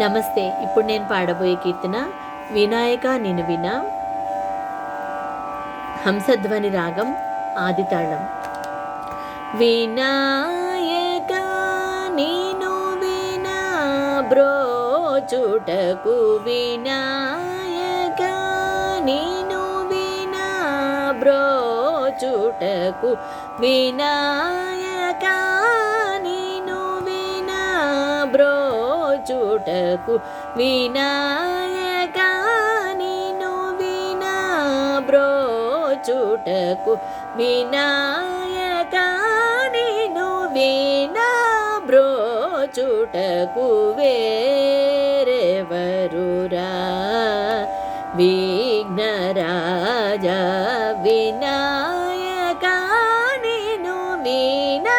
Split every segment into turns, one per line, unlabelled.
నమస్తే. ఇప్పుడు నేను పాడబోయే కీర్తన వినాయక నిను వినా, హంసధ్వని రాగం, ఆది తాళం. వినాయక నిను వినా బ్రోచుటకు, వినాయక నిను వినా బ్రోచుటకు, వినాయక నిను వినా బ్రోచుటకు, వినాయక నిను వినా బ్రోచుటకు, వినాయక నిను వినా బ్రోచుటకు వేరెవరురా విఘ్నరాజ, వినాయక నిను వినా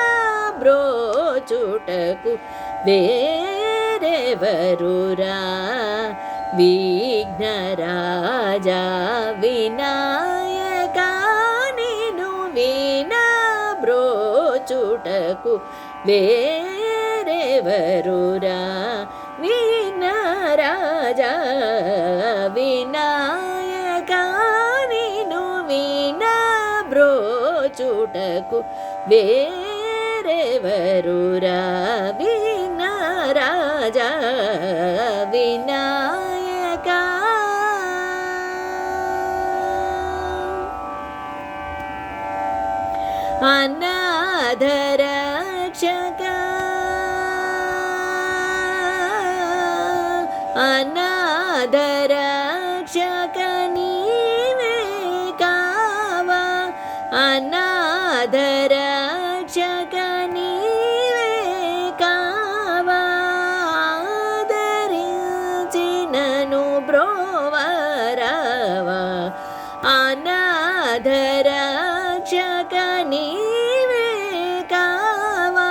బ్రోచుటకు వేరెవరురా విఘ్నరాజ, వినాయక నిను వినా బ్రోచుటకు వేరెవరురా విఘ్నరాజ, వినాయక నిను వినా బ్రోచుటకు వేరెవరురా విఘ్నరాజ, వినాయక. అనాథరక్షక, అనాథరక్షక నీవే కావా, అనాథరక్షక నీవే కావా, ఆదరించినను బ్రోవరావా, అనాథరక్షక నీవే కావా,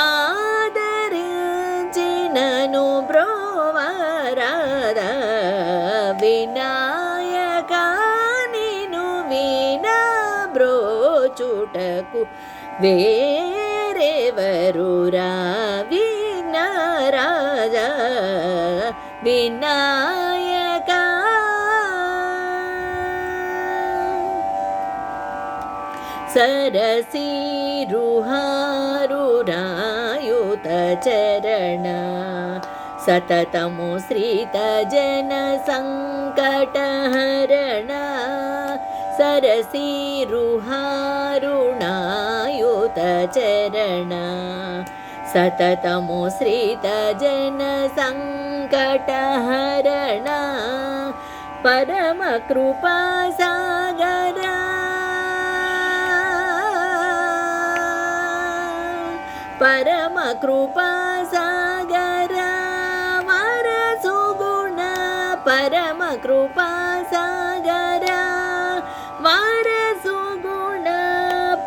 ఆదరించినను బ్రోవరాదా, వినాయక నిను వినా బ్రోచుటకు వేరెవరురా విఘ్నరాజ, వినాయక. సరసీరుహారురాయుత చరణ, సతతము శ్రీత జన సంకటహరణ, సరసీరుహారుణాయుత చరణ, సతతము శ్రీత జన సంకటహరణ, పరమ కృపా సాగర, పరమ కృపా సాగర వరసుగుణ, పరమ కృపా సాగర వరసుగుణ,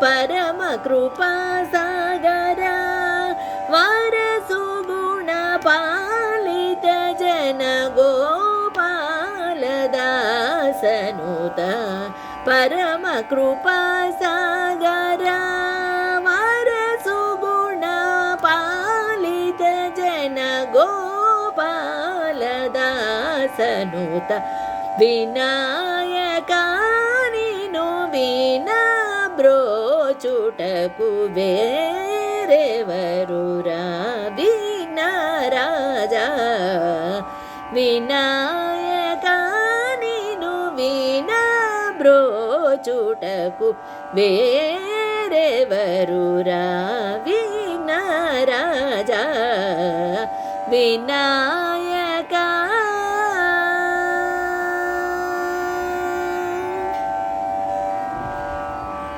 పరమ కృపా సాగర వరసుగుణ, పాలిత జన గోపాలదాసనుత, పరమ కృపా సాగర వరసుగుణ, పాలిత జన గోపాలదాసనుత, వినాయక నిను వినా బ్రోచుటకు వేరెవరురా విఘ్నరాజ, వినాయక నిను వినా బ్రోచుటకు వేరెవరురా విఘ్నరాజ, వినా.